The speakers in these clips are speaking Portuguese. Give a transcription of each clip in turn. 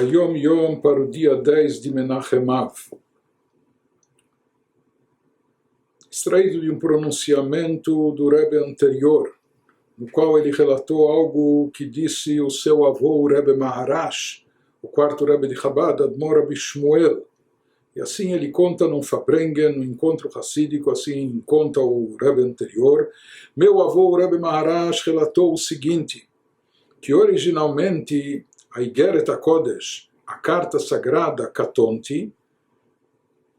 a Yom Yom para o dia 10 de Menachem Av, extraído de um pronunciamento do Rebbe anterior, no qual ele relatou algo que disse o seu avô, o Rebbe Maharash, o quarto Rebbe de Chabad, Admor Rabbi Shmuel. E assim ele conta num Fabrengen, no encontro racídico, assim conta o Rebbe anterior. Meu avô, o Rebbe Maharash, relatou o seguinte, que originalmente a Igeret HaKodesh, a carta sagrada Katonti,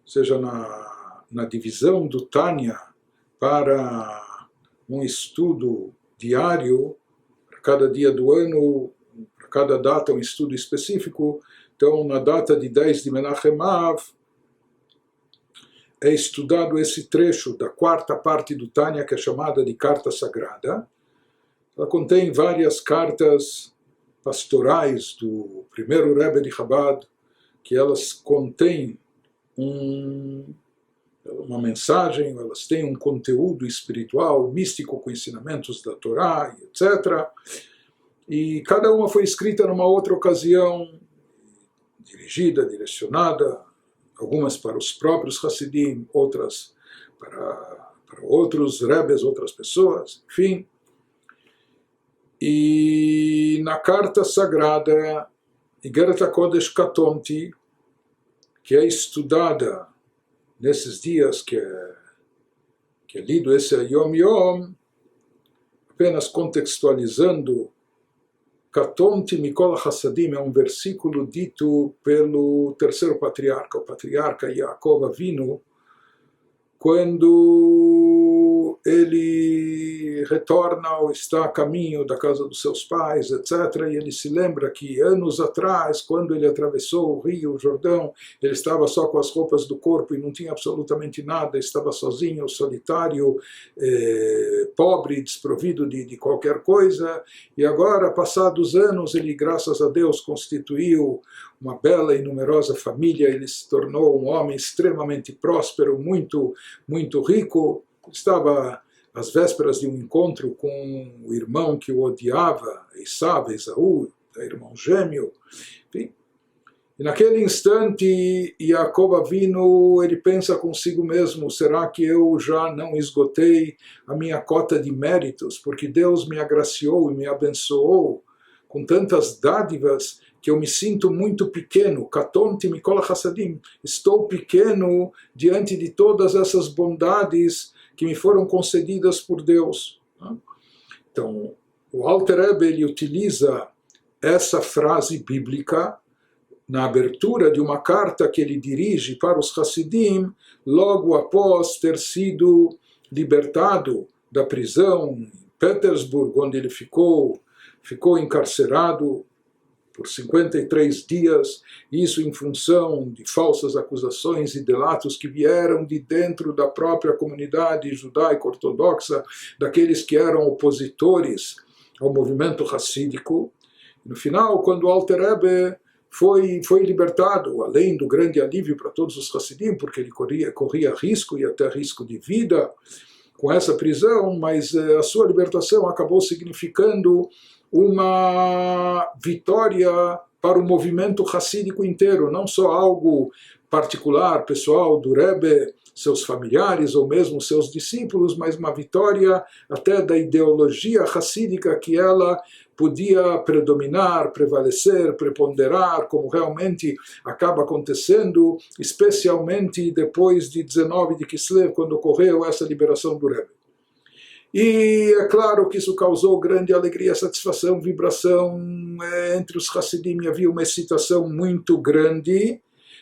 ou seja, na divisão do Tânia para um estudo diário, para cada dia do ano, para cada data um estudo específico. Então, na data de 10 de Menachem Av, é estudado esse trecho da quarta parte do Tânia, que é chamada de Carta Sagrada. Ela contém várias cartas pastorais do primeiro Rebbe de Chabad, que elas contêm uma mensagem, elas têm um conteúdo espiritual, místico, com ensinamentos da Torá, etc. E cada uma foi escrita numa outra ocasião, dirigida, direcionada, algumas para os próprios Hassidim, outras para outros Rebes, outras pessoas, enfim. E na carta sagrada, Igeret HaKodesh Katonti, que é estudada nesses dias que é lido esse Yom Yom, apenas contextualizando, Katonti Mikol Hassadim é um versículo dito pelo terceiro patriarca, o patriarca Yaakov Avinu, quando ele retorna ou está a caminho da casa dos seus pais, etc. E ele se lembra que anos atrás, quando ele atravessou o rio, o Jordão, ele estava só com as roupas do corpo e não tinha absolutamente nada, estava sozinho, solitário, pobre, desprovido de qualquer coisa. E agora, passados anos, ele, graças a Deus, constituiu uma bela e numerosa família, ele se tornou um homem extremamente próspero, muito rico. Estava às vésperas de um encontro com o irmão que o odiava, Esaú, irmão gêmeo. Enfim. E naquele instante, Yaakov Avinu, ele pensa consigo mesmo, será que eu já não esgotei a minha cota de méritos? Porque Deus me agraciou e me abençoou com tantas dádivas que eu me sinto muito pequeno, Katonti Mikol Hassadim, estou pequeno diante de todas essas bondades que me foram concedidas por Deus. Então, o Alter Rebbe, ele utiliza essa frase bíblica na abertura de uma carta que ele dirige para os Hassidim, logo após ter sido libertado da prisão em Petersburg, onde ele ficou encarcerado por 53 dias, isso em função de falsas acusações e delatos que vieram de dentro da própria comunidade judaico-ortodoxa, daqueles que eram opositores ao movimento racídico. No final, quando o Alter Rebbe foi libertado, além do grande alívio para todos os Hassidim, porque ele corria risco e até risco de vida com essa prisão, mas a sua libertação acabou significando uma vitória para o movimento racídico inteiro, não só algo particular, pessoal do Rebbe, seus familiares ou mesmo seus discípulos, mas uma vitória até da ideologia racídica, que ela podia predominar, prevalecer, preponderar, como realmente acaba acontecendo, especialmente depois de 19 de Kislev, quando ocorreu essa liberação do Rebbe. E é claro que isso causou grande alegria, satisfação, vibração entre os Hassidim. Havia uma excitação muito grande,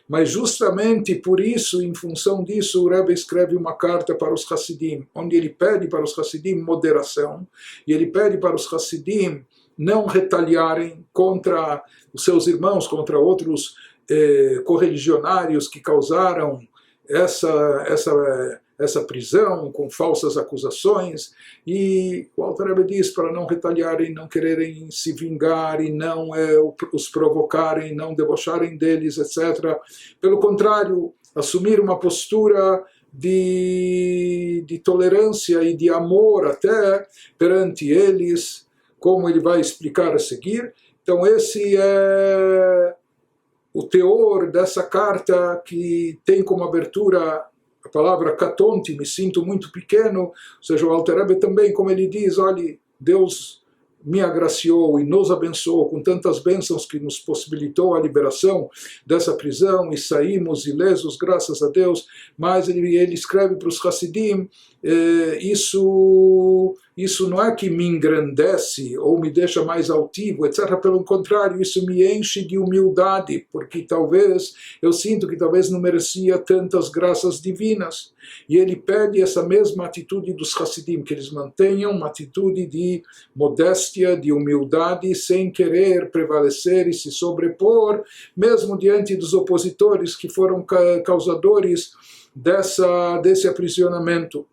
mas justamente por isso, em função disso, o Rebbe escreve uma carta para os Hassidim, onde ele pede para os Hassidim moderação, e ele pede para os Hassidim não retaliarem contra os seus irmãos, contra outros correligionários que causaram essa prisão com falsas acusações. E o Alter Rebbe diz para não retaliarem, não quererem se vingar e não os provocarem, não debocharem deles, etc. Pelo contrário, assumir uma postura de tolerância e de amor até perante eles, como ele vai explicar a seguir. Então esse é o teor dessa carta, que tem como abertura a palavra katonti, me sinto muito pequeno, ou seja, o Alter Rebbe também, como ele diz, olha, Deus me agraciou e nos abençoou com tantas bênçãos que nos possibilitou a liberação dessa prisão e saímos ilesos, graças a Deus, mas ele escreve para os Hassidim, isso não é que me engrandece ou me deixa mais altivo, etc. Pelo contrário, isso me enche de humildade, porque talvez, eu sinto que talvez não merecia tantas graças divinas. E ele pede essa mesma atitude dos Hassidim, que eles mantenham uma atitude de modéstia, de humildade, sem querer prevalecer e se sobrepor, mesmo diante dos opositores que foram causadores desse aprisionamento.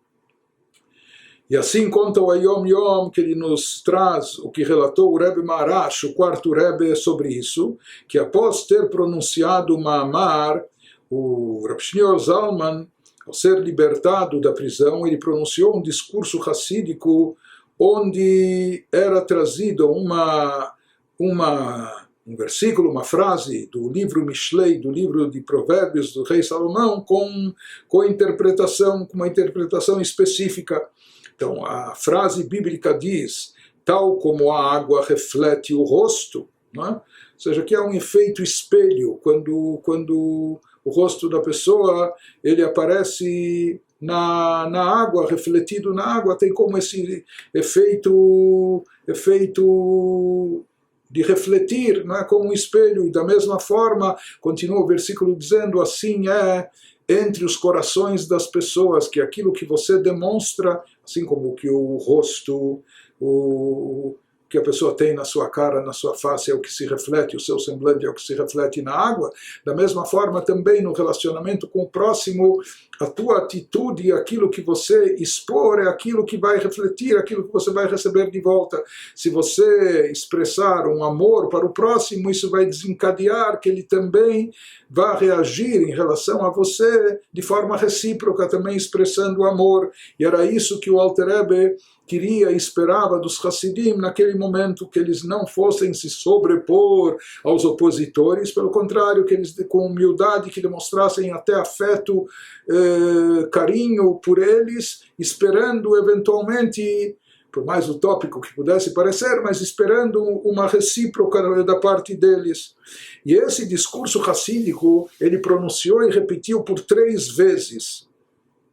E assim conta o Ayom Yom, que ele nos traz o que relatou o Rebbe Maharash, o quarto Rebbe, sobre isso, que após ter pronunciado o Ma'amar, o Rav Shneur Zalman, ao ser libertado da prisão, ele pronunciou um discurso hassídico onde era trazido um versículo, uma frase do livro Mishlei, do livro de Provérbios do rei Salomão, com uma interpretação específica. Então, a frase bíblica diz, tal como a água reflete o rosto, né? Ou seja, que é um efeito espelho, quando o rosto da pessoa ele aparece na água, refletido na água, tem como esse efeito de refletir, não é? Como um espelho. E da mesma forma, continua o versículo dizendo, assim é entre os corações das pessoas, que aquilo que você demonstra, assim como que o rosto, que a pessoa tem na sua cara, na sua face, é o que se reflete, o seu semblante é o que se reflete na água. Da mesma forma também no relacionamento com o próximo, a tua atitude, aquilo que você expor é aquilo que vai refletir, aquilo que você vai receber de volta. Se você expressar um amor para o próximo, isso vai desencadear que ele também vá reagir em relação a você de forma recíproca, também expressando amor. E era isso que o Alter Rebbe queria e esperava dos Hassidim naquele momento, que eles não fossem se sobrepor aos opositores, pelo contrário, que eles com humildade, que demonstrassem até afeto, carinho por eles, esperando eventualmente, por mais utópico que pudesse parecer, mas esperando uma recíproca da parte deles. E esse discurso hassídico ele pronunciou e repetiu por 3 vezes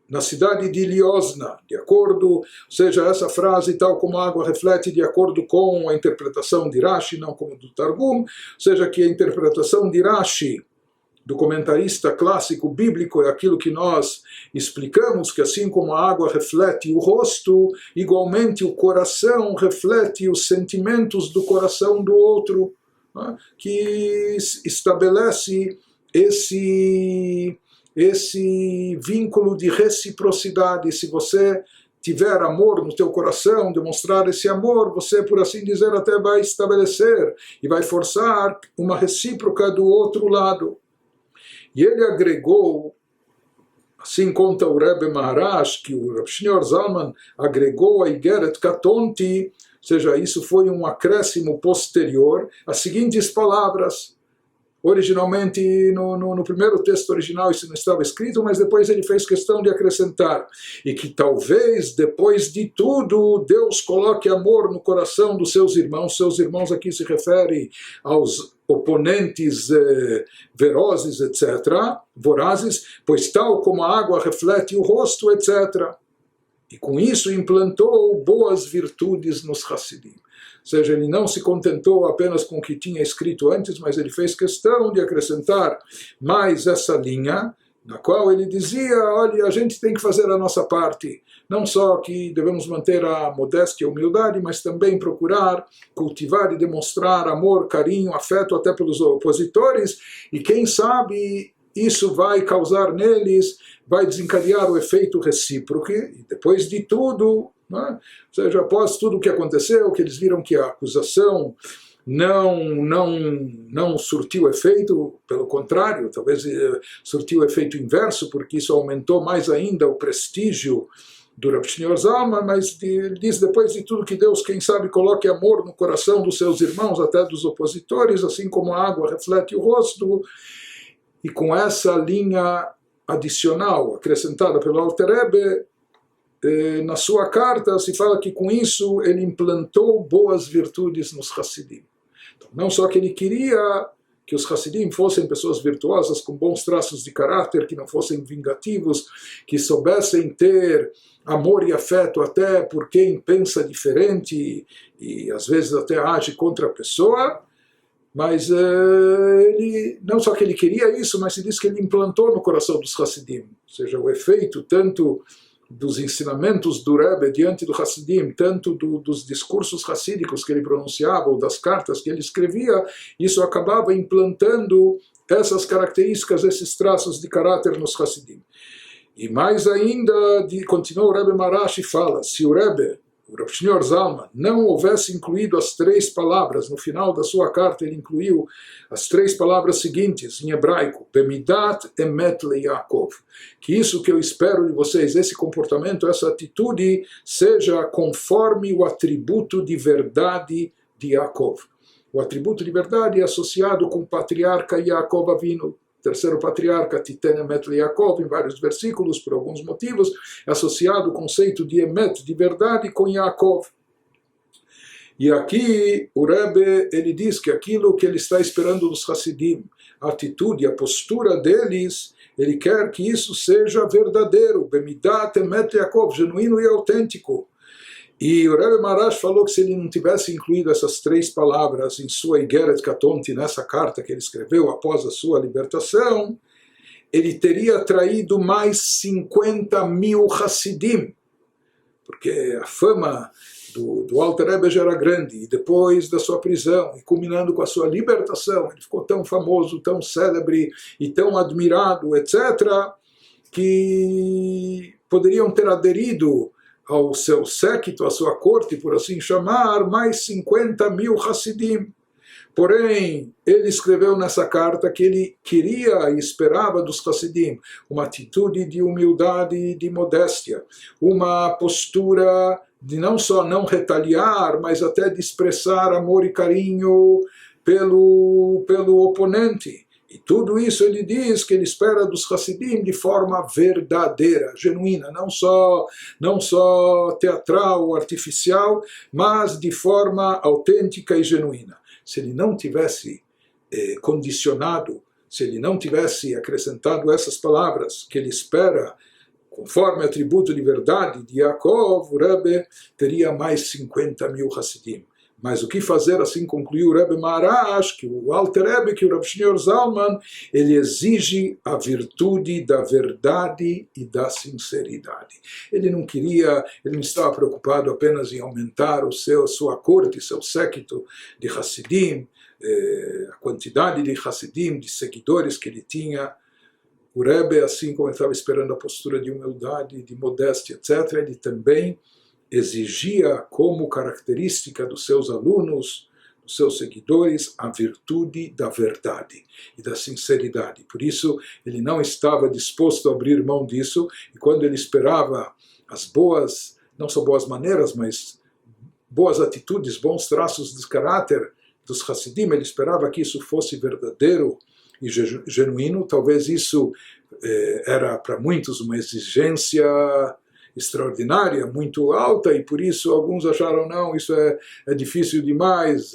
na cidade de Liozna, de acordo, ou seja, essa frase, tal como a água reflete, de acordo com a interpretação de Rashi, não como do Targum, ou seja, que a interpretação de Rashi, do comentarista clássico bíblico, é aquilo que nós explicamos, que assim como a água reflete o rosto, igualmente o coração reflete os sentimentos do coração do outro, né? Que estabelece esse vínculo de reciprocidade. Se você tiver amor no teu coração, demonstrar esse amor, você, por assim dizer, até vai estabelecer e vai forçar uma recíproca do outro lado. E ele agregou, assim conta o Rebbe Maharash, que o Rav Shneur Zalman agregou a Igeret Katonti, ou seja, isso foi um acréscimo posterior, as seguintes palavras. Originalmente, no primeiro texto original isso não estava escrito, mas depois ele fez questão de acrescentar. E que talvez, depois de tudo, Deus coloque amor no coração dos seus irmãos. Seus irmãos aqui se refere aos oponentes velozes, etc., vorazes, pois tal como a água reflete o rosto, etc. E com isso implantou boas virtudes nos Hassidim. Ou seja, ele não se contentou apenas com o que tinha escrito antes, mas ele fez questão de acrescentar mais essa linha, na qual ele dizia, olha, a gente tem que fazer a nossa parte. Não só que devemos manter a modéstia e a humildade, mas também procurar cultivar e demonstrar amor, carinho, afeto até pelos opositores, e quem sabe isso vai causar neles, vai desencadear o efeito recíproco, e depois de tudo, né? Ou seja, após tudo o que aconteceu, que eles viram que a acusação não surtiu efeito, pelo contrário, talvez surtiu efeito inverso, porque isso aumentou mais ainda o prestígio do Rav Shneur Zalman, mas ele diz, depois de tudo que Deus, quem sabe, coloque amor no coração dos seus irmãos, até dos opositores, assim como a água reflete o rosto, e com essa linha adicional, acrescentada pelo Alter Rebbe, na sua carta se fala que com isso ele implantou boas virtudes nos Hassidim. Então, não só que ele queria que os Hassidim fossem pessoas virtuosas, com bons traços de caráter, que não fossem vingativos, que soubessem ter amor e afeto até por quem pensa diferente e às vezes até age contra a pessoa, mas ele, não só que ele queria isso, mas se diz que ele implantou no coração dos Hassidim, ou seja, o efeito tanto dos ensinamentos do Rebbe diante do Hassidim, tanto dos discursos hassídicos que ele pronunciava, ou das cartas que ele escrevia, isso acabava implantando essas características, esses traços de caráter nos Hassidim. E mais ainda, continua o Rebbe Maharash e fala, se o Rebbe, o Rav Shneur Zalman, não houvesse incluído as 3 palavras, no final da sua carta ele incluiu as 3 palavras seguintes, em hebraico, Bemidat Emet LeYaakov, que isso que eu espero de vocês, esse comportamento, essa atitude, seja conforme o atributo de verdade de Yaakov. O atributo de verdade é associado com o patriarca Yaakov Avinu, terceiro patriarca, Titen Emet LeYaakov, em vários versículos, por alguns motivos, é associado o conceito de Emet, de verdade, com Yaakov. E aqui o Rebbe, ele diz que aquilo que ele está esperando dos Hassidim, a atitude, a postura deles, ele quer que isso seja verdadeiro, Bemidat Emet LeYaakov, genuíno e autêntico. E o Rebbe Maharash falou que se ele não tivesse incluído essas 3 palavras em sua Igeret Katonti, nessa carta que ele escreveu após a sua libertação, ele teria atraído mais 50.000 Hassidim, porque a fama do Alter Rebbe já era grande, e depois da sua prisão, e culminando com a sua libertação, ele ficou tão famoso, tão célebre e tão admirado, etc., que poderiam ter aderido ao seu séquito, à sua corte, por assim chamar, mais 50.000 Hassidim. Porém, ele escreveu nessa carta que ele queria e esperava dos Hassidim uma atitude de humildade e de modéstia, uma postura de não só não retaliar, mas até de expressar amor e carinho pelo oponente. E tudo isso ele diz que ele espera dos Hassidim de forma verdadeira, genuína, não só teatral ou artificial, mas de forma autêntica e genuína. Se ele não tivesse condicionado, se ele não tivesse acrescentado essas palavras que ele espera, conforme atributo de verdade de Yaakov, o Rebbe teria mais 50.000 Hassidim. Mas o que fazer, assim concluiu o Rebbe Maharash, que o Alter Rebbe, que o Rav Shneur Zalman, ele exige a virtude da verdade e da sinceridade. Ele não estava preocupado apenas em aumentar sua corte, seu séquito de Hassidim, a quantidade de Hassidim, de seguidores que ele tinha. O Rebbe, assim como ele estava esperando a postura de humildade, de modéstia, etc., ele também exigia como característica dos seus alunos, dos seus seguidores, a virtude da verdade e da sinceridade. Por isso, ele não estava disposto a abrir mão disso, e quando ele esperava as boas, não só boas maneiras, mas boas atitudes, bons traços de caráter dos Hassidim, ele esperava que isso fosse verdadeiro e genuíno. Talvez isso era para muitos uma exigência extraordinária, muito alta, e por isso alguns acharam, não, isso é difícil demais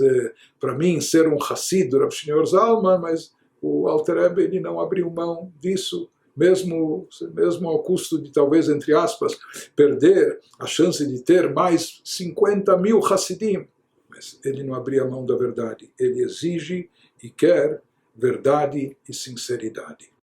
para mim ser um Hassid do Rav Shneur Zalman, mas o Alter Rebbe ele não abriu mão disso, mesmo ao custo de, talvez, entre aspas, perder a chance de ter mais 50.000 Hassidim, mas ele não abria mão da verdade, ele exige e quer verdade e sinceridade.